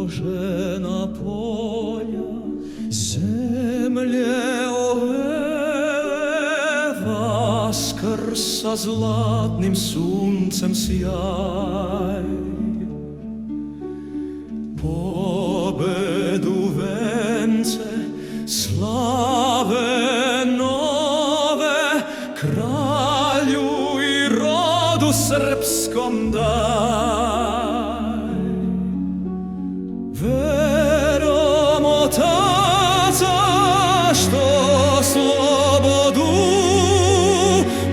Божена поля, земле овева, скрса златним сунцем сяй. Pobedu wence, slave nove, kralju i rodu srpskom daj. Verom Otaca, što slobodu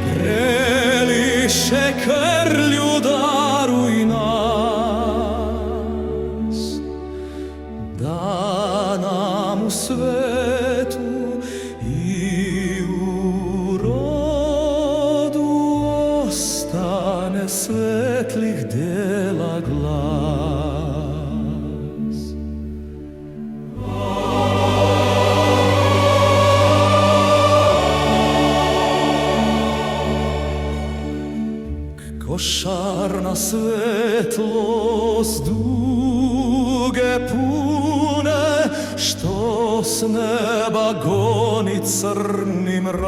preliše krlju, daruj nas. Da nam u svetu i u rodu ostane svetlih dela glas. Košarna svetlost duge pune, što s neba goni crni mrak.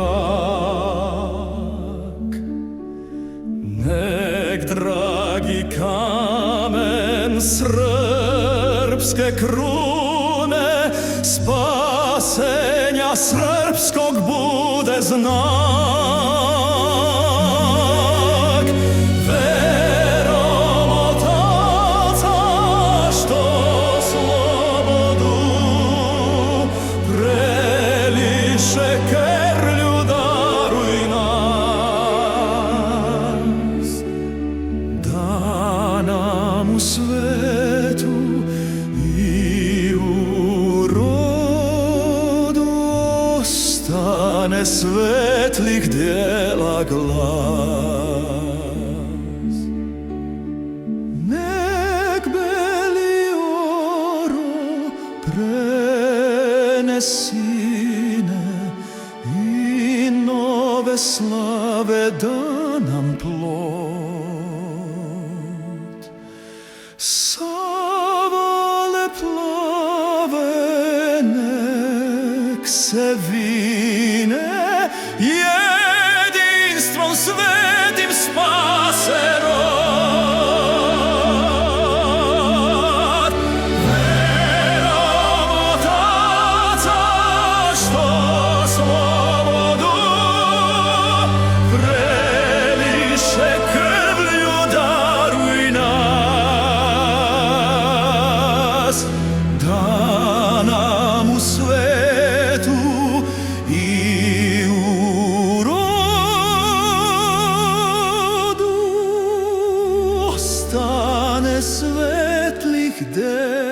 Nek dragi kamen srpske krune, spasenja srpskog bude znak. Verom Otaca, što slobodu preliše krlju, daruj nas. Da nam u svetu i u rodu ostane svetlih dela glas. Nek beli oro prenesine i nove slave da nam plod. Savale plave nek se vine, jedinstvom svetim spase rod. Verom Otaca, što slobodu preliše krvlju, daruj nas. Da nam u svetu i u rodu ostane svetlih dela.